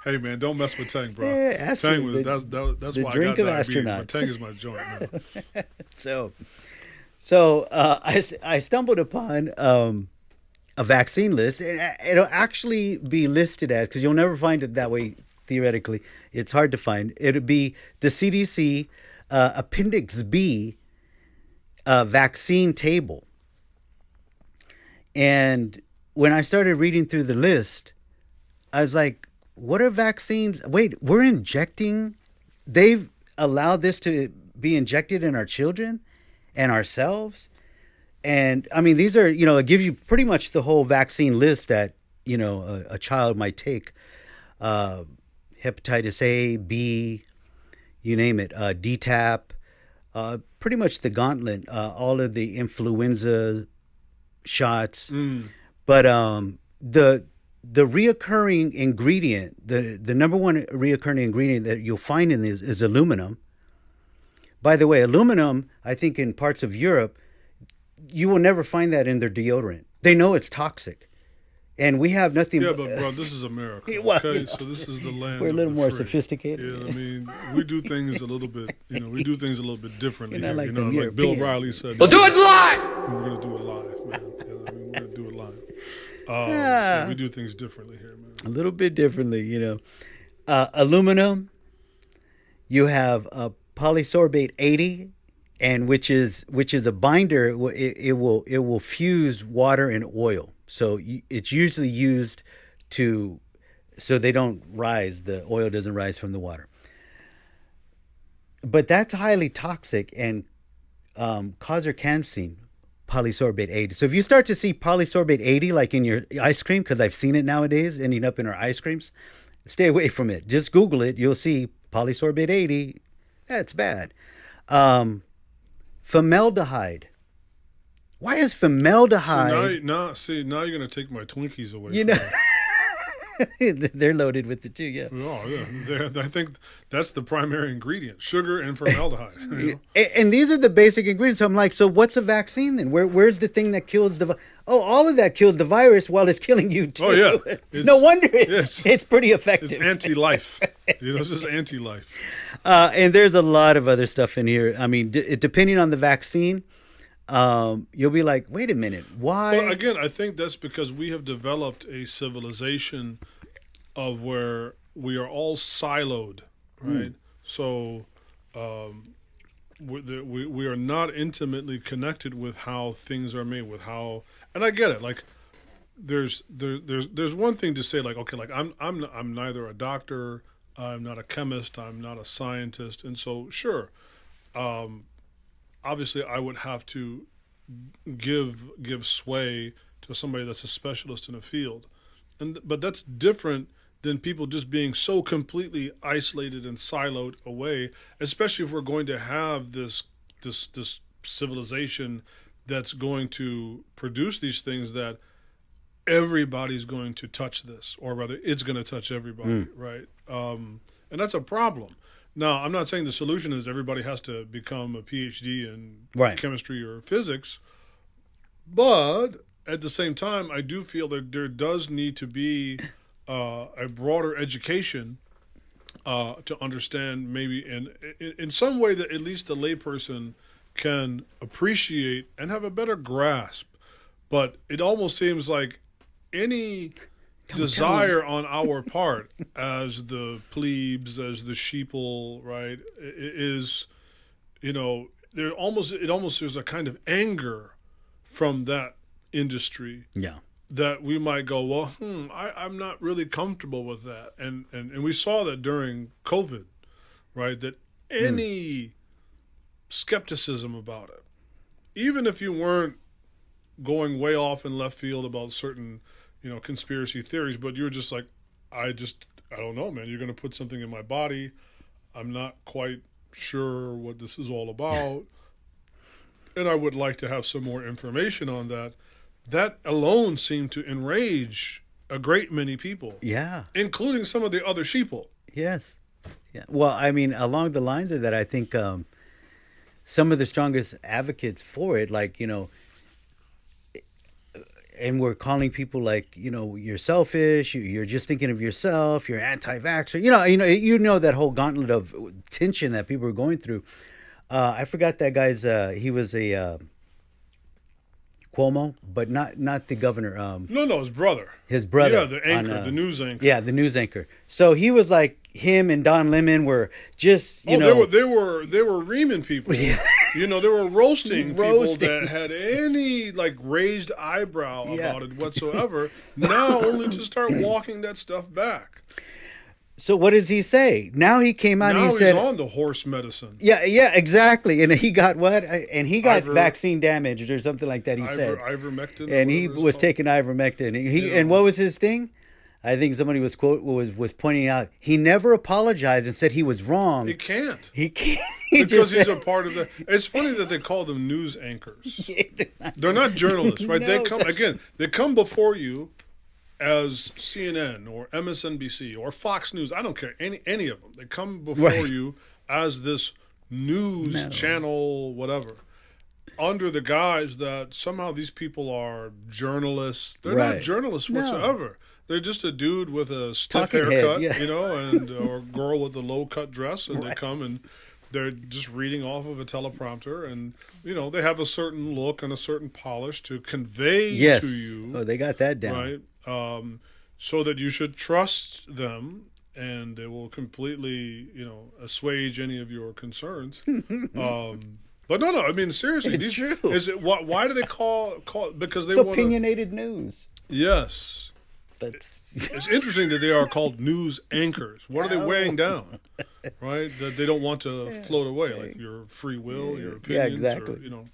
Hey, man, don't mess with Tang, bro. Yeah, Tang was, that's why I got diabetes. But Tang is my joint. Man. So I stumbled upon a vaccine list, and it'll actually be listed as, because you'll never find it that way theoretically. It's hard to find. It'll be the CDC Appendix B vaccine table. And when I started reading through the list, I was like, what are vaccines? Wait, we're injecting? They've allowed this to be injected in our children and ourselves? And I mean, these are, it gives you pretty much the whole vaccine list that, a child might take. Hepatitis A, B, you name it, DTaP, pretty much the gauntlet, all of the influenza shots. But the the reoccurring ingredient, the number one reoccurring ingredient that you'll find in this is aluminum. By the way, aluminum, I think in parts of Europe, you will never find that in their deodorant. They know it's toxic. And we have nothing. Yeah, but bro, this is America. Well, Okay, so this is the land. we're a little of the more free. sophisticated. Yeah, I mean, we do things a little bit. We do things a little bit differently. You're not here, like them like Bill Europeans. Riley said. We'll do it live. We're gonna do it live, man. Yeah, I mean, we're gonna do it live. We do things differently here, man. A little bit differently, aluminum. You have polysorbate 80, and which is a binder. It will fuse water and oil. So it's usually used so they don't rise. The oil doesn't rise from the water. But that's highly toxic and causes cancer. Polysorbate 80. So if you start to see polysorbate 80 like in your ice cream, because I've seen it nowadays ending up in our ice creams, stay away from it. Just Google it. You'll see polysorbate 80. That's bad. Formaldehyde. Why is formaldehyde? Now you're gonna take my Twinkies away. You know, they're loaded with it too. Yeah. Oh, yeah. I think that's the primary ingredient: sugar and formaldehyde. And these are the basic ingredients. So I'm like, so what's a vaccine then? Where's the thing that kills the? All of that kills the virus while it's killing you too. Oh yeah. No wonder it's pretty effective. It's anti-life. This is anti-life. And there's a lot of other stuff in here. I mean, depending on the vaccine. You'll be like, wait a minute, why? Well, again, I think that's because we have developed a civilization of where we are all siloed, right? So we are not intimately connected with how things are made, with how, and I get it. Like, there's one thing to say, like, okay, like I'm neither a doctor, I'm not a chemist, I'm not a scientist, and so sure. Obviously, I would have to give sway to somebody that's a specialist in a field, but that's different than people just being so completely isolated and siloed away. Especially if we're going to have this civilization that's going to produce these things that everybody's going to touch this, or rather, it's going to touch everybody, right? And that's a problem. Now, I'm not saying the solution is everybody has to become a PhD in chemistry or physics, but at the same time, I do feel that there does need to be a broader education to understand maybe in some way that at least a layperson can appreciate and have a better grasp. But it almost seems like any desire on our part as the plebes, as the sheeple, right, is, it almost there's a kind of anger from that industry. Yeah. That we might go, well, I'm not really comfortable with that. And we saw that during COVID, right, that any skepticism about it, even if you weren't going way off in left field about certain conspiracy theories, but you're just like, I don't know, man. You're going to put something in my body. I'm not quite sure what this is all about. And I would like to have some more information on that. That alone seemed to enrage a great many people. Yeah. Including some of the other sheeple. Yes. Yeah. Well, I mean, along the lines of that, I think some of the strongest advocates for it, like, and we're calling people like, you're selfish, you're just thinking of yourself, you're anti-vaxxer, you know that whole gauntlet of tension that people are going through. I forgot that guy's, he was a Cuomo, but not the governor. No, his brother. His brother. Yeah, the anchor, the news anchor. Yeah, the news anchor. So he was like, him and Don Lemon were just, they were reaming people. Yeah. They were roasting people that had any like raised eyebrow about it whatsoever. Now only to start walking that stuff back. So what does he say? Now he came out and he said... Now he's on the horse medicine. Yeah, exactly. And he got what? And he got vaccine damaged or something like that, he said. Ivermectin. And he was taking ivermectin. And what was his thing? I think somebody was pointing out, he never apologized and said he was wrong. He can't. Because he's a part of the... It's funny that they call them news anchors. They're not journalists, right? No, They come before you as CNN or MSNBC or Fox News, I don't care, any of them, they come before you as this news channel, whatever, under the guise that somehow these people are journalists. They're not journalists whatsoever. They're just a dude with a stiff haircut, you know, and or a girl with a low-cut dress, and they come and they're just reading off of a teleprompter, and, you know, they have a certain look and a certain polish to convey to you. Oh, they got that down. Right? So that you should trust them, and they will completely, you know, assuage any of your concerns. But no, I mean, seriously. It's true. Is it, why do they call because they it's want opinionated news. Yes. It's interesting that they are called news anchors. What are they weighing down? Right? That they don't want to float away, like your free will, your opinions. Yeah, exactly. Or, you know,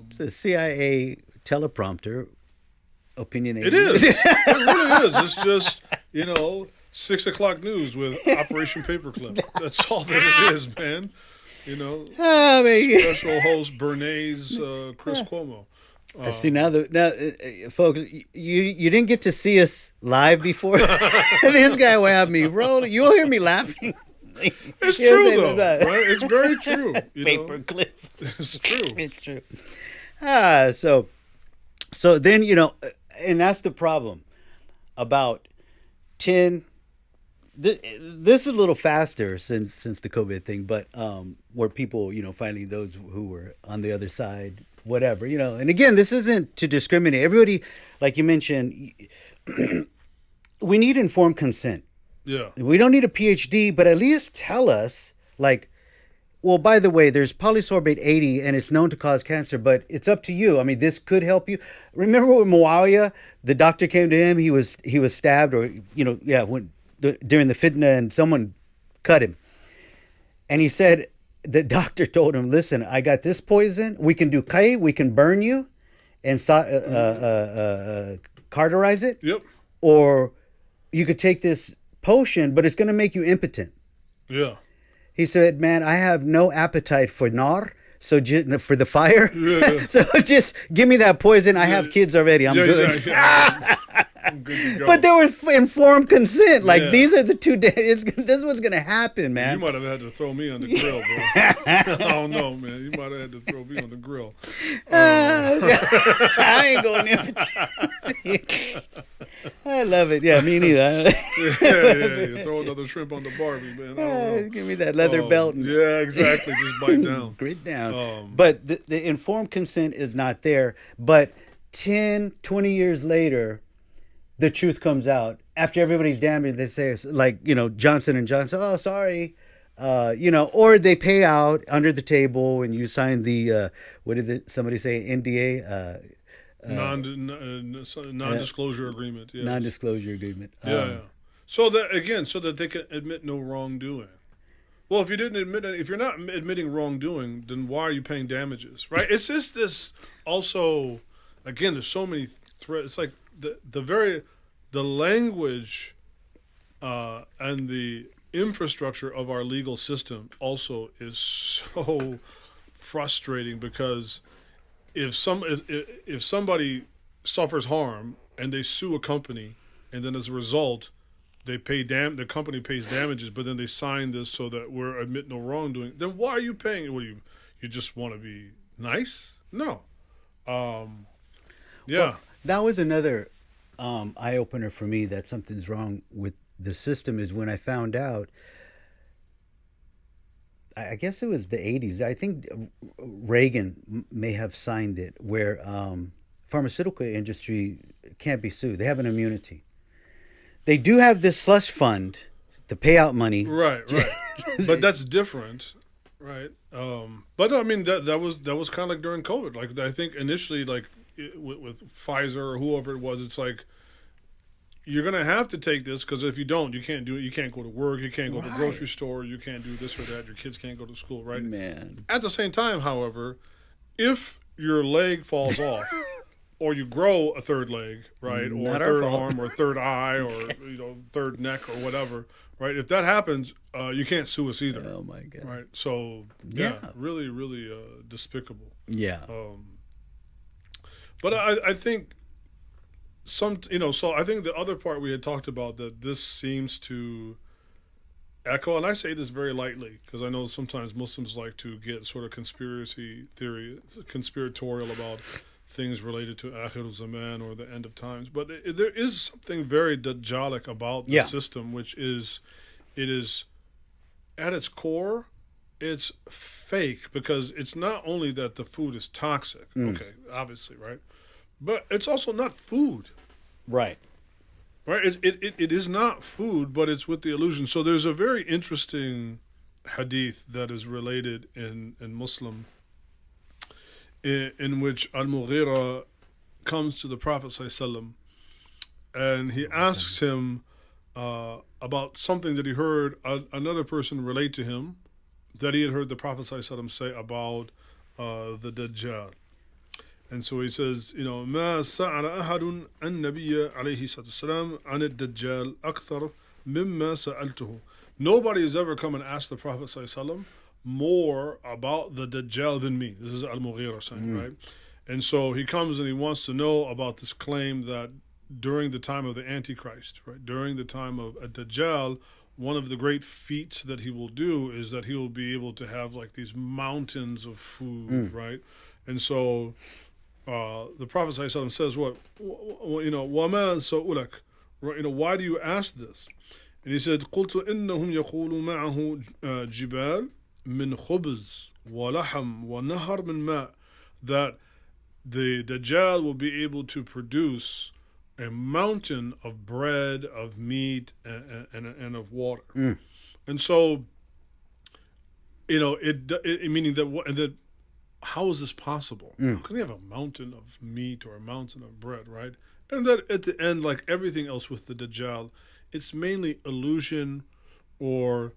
it's a CIA teleprompter, opinionated. It is. It really is. It's just, you know, 6 o'clock news with Operation Paperclip. That's all that it is, man. You know, special host Bernays, Chris Cuomo. See now, folks, you didn't get to see us live before. This guy will have me rolling. You'll hear me laughing. It's true though, right? It's very true. Paperclip. It's true. It's true. So then, you know, and that's the problem about 10. This is a little faster since the COVID thing, but where people, you know, finally those who were on the other side, whatever, you know. And again, this isn't to discriminate. Everybody, like you mentioned, we need informed consent. Yeah. We don't need a PhD, but at least tell us, like, well, by the way, there's polysorbate 80 and it's known to cause cancer, but it's up to you. I mean, this could help you. Remember with Muawiyah, the doctor came to him, he was stabbed, or, you know, during the fitna, and someone cut him. And he said, the doctor told him, listen, I got this poison. We can do we can burn you and cauterize it. Yep. Or you could take this potion, but it's going to make you impotent. Yeah. He said, man, I have no appetite for nar, so for the fire. Yeah. So just give me that poison. I have kids already. I'm good. Yeah. I'm good to go. But there was informed consent. Like, these are the two days. This was going to happen, man. You might have had to throw me on the grill, bro. I don't know, man. You might have had to throw me on the grill. I ain't going in. I love it. Yeah, me neither. Yeah. Throw another shrimp on the Barbie, man. I don't know. Give me that leather belt. Yeah, exactly. Just bite down. Grit down. But the informed consent is not there. But 10, 20 years later, the truth comes out. After everybody's damaged, they say, like, you know, Johnson & Johnson, oh, sorry. You know, or they pay out under the table and you sign the, what did somebody say, NDA? Non-disclosure agreement. Yes. Non-disclosure agreement. Yeah. So that they can admit no wrongdoing. Well, if you're not admitting wrongdoing, then why are you paying damages, right? It's just this. Also, again, there's so many threads. It's like the language and the infrastructure of our legal system also is so frustrating, because if somebody suffers harm and they sue a company, and then as a result the company pays damages, but then they sign this so that we're admit no wrongdoing, then why are you paying? What do you just want to be nice? No. Well, that was another eye opener for me, that something's wrong with the system, is when I found out, I guess it was the 80s. I think Reagan may have signed it, where pharmaceutical industry can't be sued. They have an immunity. They do have this slush fund to pay out money. Right. But that's different, right? But I mean, that was kind of like during COVID. Like, I think initially, like with Pfizer or whoever it was, it's like, you're going to have to take this, because if you don't, you can't do it. You can't go to work. You can't go to the grocery store. You can't do this or that. Your kids can't go to school, right? Man. At the same time, however, if your leg falls off, or you grow a third leg, right, or a third arm, or a third eye, or third neck, or whatever, right? If that happens, you can't sue us either. Oh my God! Right. So really, really despicable. Yeah. But I think so I think the other part we had talked about, that this seems to echo, and I say this very lightly because I know sometimes Muslims like to get sort of conspiratorial about things related to Akhir Zaman or the end of times. But there is something very Dajjalic about the system, which is, it is at its core, it's fake, because it's not only that the food is toxic, okay, obviously, right? But it's also not food. Right. Right? It is not food, but it's with the illusion. So there's a very interesting hadith that is related in Muslim, in which Al-Mughira comes to the Prophet ﷺ, and he asks him about something that he heard another person relate to him, that he had heard the Prophet ﷺ say about the Dajjal. And so he says, ما سأل أحد النبي عليه الصلاة والسلام عن الدجال أكثر مما سألته. Nobody has ever come and asked the Prophet ﷺ more about the Dajjal than me. This is Al-Mughira saying, right? And so he comes and he wants to know about this claim that during the time of the Antichrist, right, during the time of a Dajjal, one of the great feats that he will do is that he will be able to have like these mountains of food, right? And so the Prophet ﷺ says, what, وَمَا سَأُلَكَ, right, why do you ask this? And he said, قُلْتُ إِنَّهُمْ يَقُولُ مَعَهُ جِبَالٌ مِّن خُبْزٍ وَلَحْمٍ وَنَهَرٍ مِّن مَاءٍ, that the Dajjal will be able to produce a mountain of bread, of meat, and of water. And so, it meaning that how is this possible? How can you have a mountain of meat or a mountain of bread, right? And that at the end, like everything else with the Dajjal, it's mainly illusion, or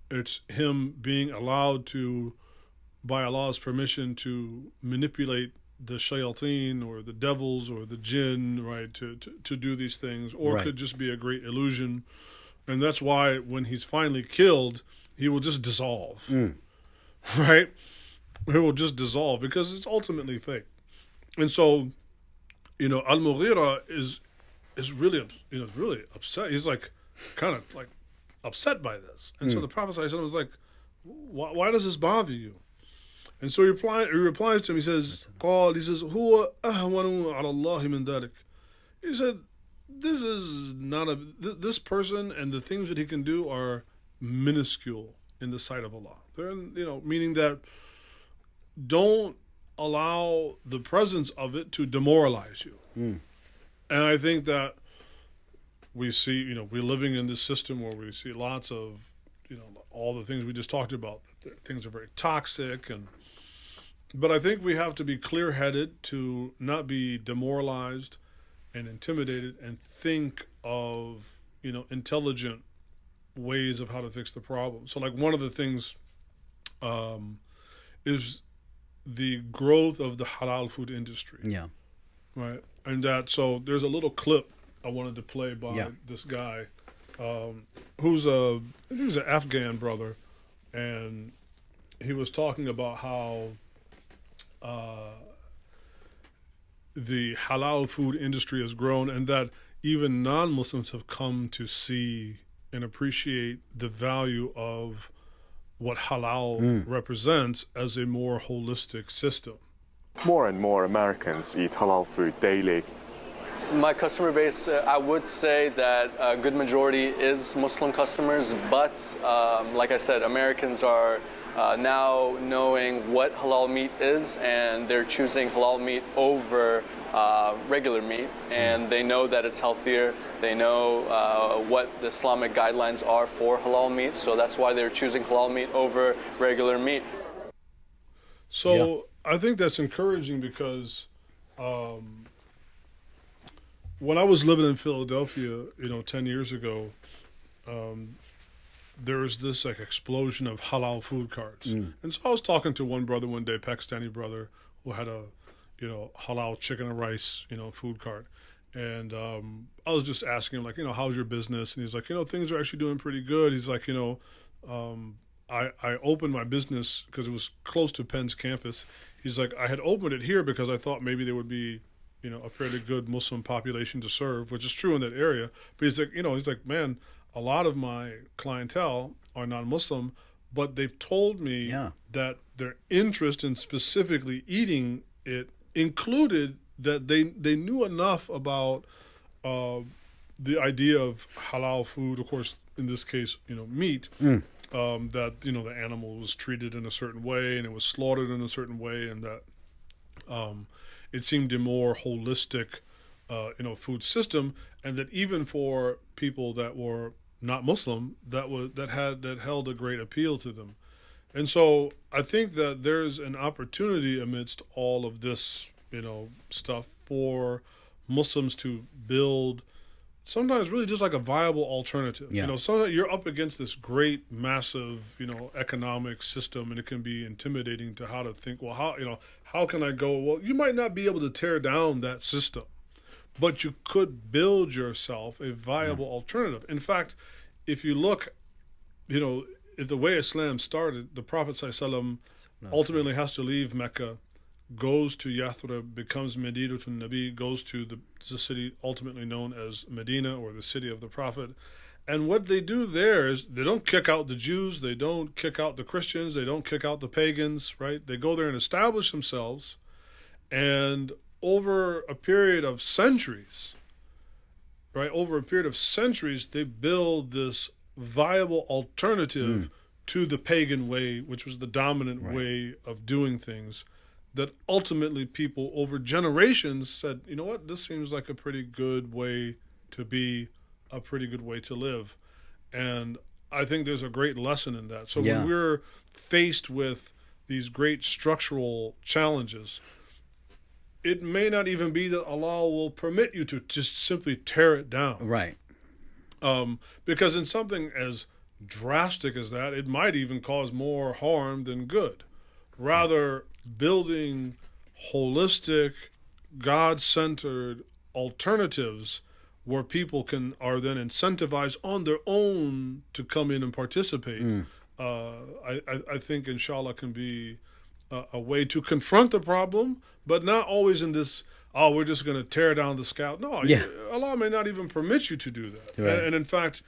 it's him being allowed to, by Allah's permission, to manipulate the shayateen or the devils or the jinn, right, to do these things, or it could just be a great illusion. And that's why when he's finally killed, he will just dissolve, right? It will just dissolve because it's ultimately fake. And so, Al-Mughira is really, really upset. He's like, kind of like upset by this. And so the Prophet ﷺ was like, why does this bother you? And so he replies to him, he says, هو أهون على الله من ذلك. He said, this person and the things that he can do are minuscule in the sight of Allah. They're, meaning that don't allow the presence of it to demoralize you. And I think that we see, we're living in this system where we see lots of, all the things we just talked about. Things are very toxic, but I think we have to be clear-headed to not be demoralized and intimidated, and think of, intelligent ways of how to fix the problem. So like one of the things is the growth of the halal food industry. Yeah. Right. And so there's a little clip I wanted to play by this guy who's I think he's an Afghan brother, and he was talking about how the halal food industry has grown, and that even non-Muslims have come to see and appreciate the value of what halal represents as a more holistic system. More and more Americans eat halal food daily. My customer base, I would say that a good majority is Muslim customers, but like I said, Americans are now knowing what halal meat is, and they're choosing halal meat over regular meat, and they know that it's healthier. They know what the Islamic guidelines are for halal meat, so that's why they're choosing halal meat over regular meat. So I think that's encouraging because when I was living in Philadelphia, 10 years ago, there was this like explosion of halal food carts. And so I was talking to one brother one day, Pakistani brother, who had a, halal chicken and rice, food cart. And I was just asking him, like, how's your business? And he's like, things are actually doing pretty good. He's like, I opened my business because it was close to Penn's campus. He's like, I had opened it here because I thought maybe there would be a fairly good Muslim population to serve, which is true in that area. But he's like, man, a lot of my clientele are non-Muslim, but they've told me that their interest in specifically eating it included that they knew enough about the idea of halal food, of course, in this case, meat, that, the animal was treated in a certain way and it was slaughtered in a certain way, and that it seemed a more holistic, food system, and that even for people that were not Muslim, that held a great appeal to them. And so I think that there's an opportunity amidst all of this, stuff for Muslims to build sometimes really just like a viable alternative. Yeah. Sometimes you're up against this great, massive, economic system, and it can be intimidating to how to think, well, how can I go? Well, you might not be able to tear down that system, but you could build yourself a viable alternative. In fact, if you look, at the way Islam started, the Prophet ﷺ ultimately has to leave Mecca, goes to Yathrib, becomes Medinatul Nabi, goes to the city ultimately known as Medina, or the city of the Prophet. And what they do there is they don't kick out the Jews, they don't kick out the Christians, they don't kick out the pagans, right? They go there and establish themselves, and over a period of centuries, they build this viable alternative to the pagan way, which was the dominant way of doing things, that ultimately people over generations said, you know what, this seems like a pretty good way to be, a pretty good way to live. And I think there's a great lesson in that. So when we're faced with these great structural challenges, it may not even be that Allah will permit you to just simply tear it down. Right. Because in something as drastic as that, it might even cause more harm than good. Rather, building holistic, God-centered alternatives where people are then incentivized on their own to come in and participate, I think, inshallah, can be a way to confront the problem, but not always in this, we're just going to tear down the scout. No, Allah may not even permit you to do that. Right. And in fact,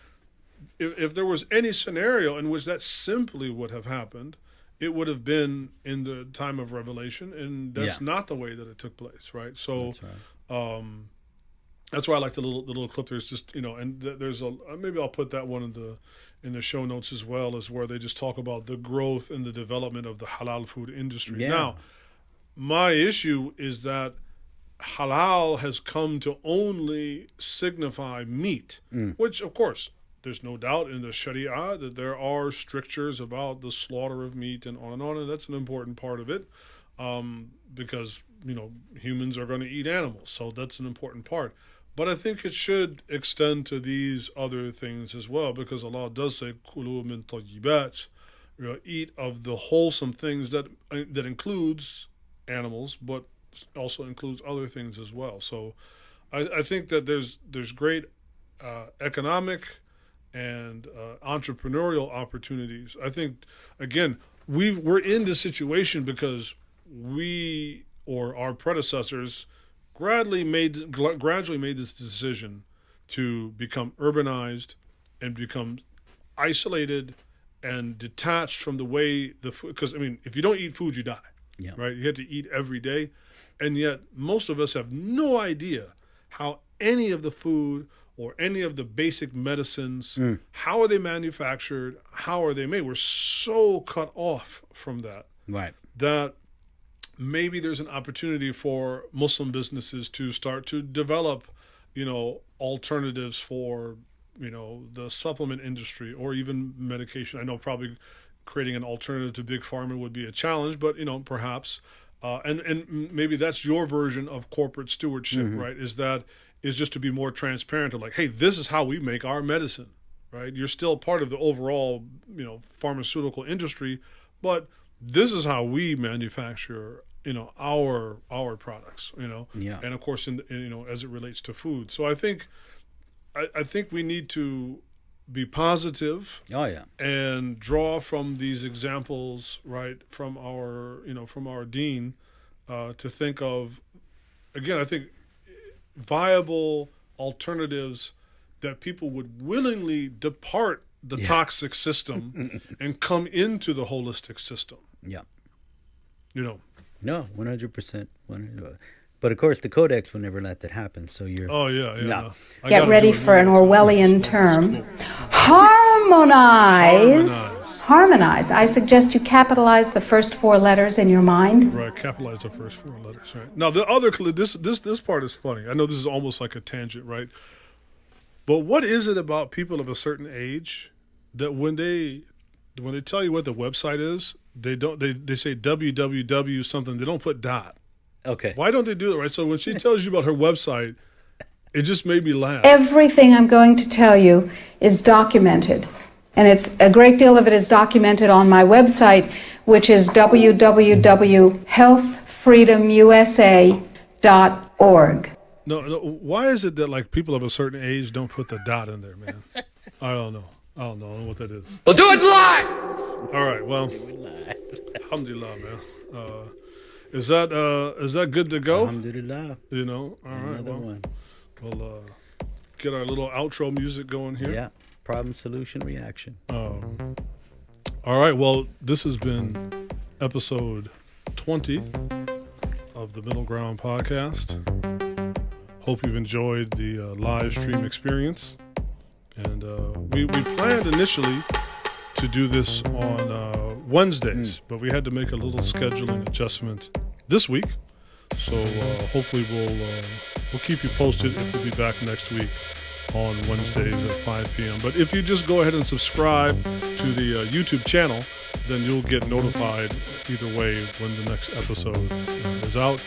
if there was any scenario in which that simply would have happened, it would have been in the time of revelation, and that's not the way that it took place, right? So that's why I like the little clip. There's just, and there's maybe I'll put that one in the show notes as well, as where they just talk about the growth and the development of the halal food industry. Yeah. Now, my issue is that halal has come to only signify meat, which, of course, there's no doubt in the Sharia that there are strictures about the slaughter of meat and on, and that's an important part of it, because, humans are going to eat animals, so that's an important part. But I think it should extend to these other things as well, because Allah does say, "Kulu min tayyibat," eat of the wholesome things that includes animals, but also includes other things as well. So I think that there's great economic and entrepreneurial opportunities. I think, again, we're in this situation because we, or our predecessors, gradually made this decision to become urbanized and become isolated and detached from the way the food. Because if you don't eat food, you die. Yeah. Right. You have to eat every day, and yet most of us have no idea how any of the food or any of the basic medicines, how are they manufactured, how are they made? We're so cut off from that. Right. That maybe there's an opportunity for Muslim businesses to start to develop, alternatives for, the supplement industry or even medication. I know probably creating an alternative to big pharma would be a challenge, but, perhaps, and maybe that's your version of corporate stewardship, right? Is just to be more transparent of like, hey, this is how we make our medicine, right? You're still part of the overall, pharmaceutical industry, but this is how we manufacture, our products, and of course, as it relates to food. So I think we need to be positive. Oh yeah. And draw from these examples, right, from our deen, to think of, again, I think viable alternatives that people would willingly depart the toxic system and come into the holistic system. Yeah. You know. No, 100%. But of course, the Codex will never let that happen. So you're. Oh yeah. No. I Get gotta ready do it for an now. Orwellian That's term. cool. Harmonize. Harmonize. I suggest you capitalize the first 4 letters in your mind. Right, capitalize the first 4 letters. Right. Now the other this part is funny. I know this is almost like a tangent, right? But what is it about people of a certain age that when they tell you what the website is, they say www something. They don't put dot. Okay. Why don't they do that? Right. So when she tells you about her website, it just made me laugh. Everything I'm going to tell you is documented. And it's a great deal of it is documented on my website, which is www.healthfreedomusa.org. No. Why is it that like people of a certain age don't put the dot in there, man? I don't know. I don't know what that is. We'll do it live. All right. Well, alhamdulillah, man. Is that good to go? Alhamdulillah. You know. All right. Another one. We'll get our little outro music going here. Yeah. Problem, solution, reaction. All right. Well, this has been episode 20 of the Middle Ground Podcast. Hope you've enjoyed the live stream experience. And we planned initially to do this on Wednesdays, but we had to make a little scheduling adjustment this week. So hopefully we'll keep you posted if we'll be back next week on Wednesdays at 5 p.m. But if you just go ahead and subscribe to the YouTube channel, then you'll get notified either way when the next episode is out.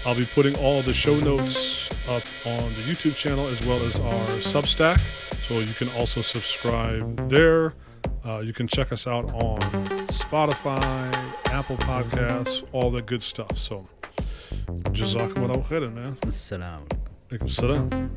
I'll be putting all the show notes up on the YouTube channel as well as our Substack, so you can also subscribe there. You can check us out on Spotify, Apple Podcasts, all that good stuff. So, jazakumullahu khairan, man. Assalamu alaikum. Alaikum salam.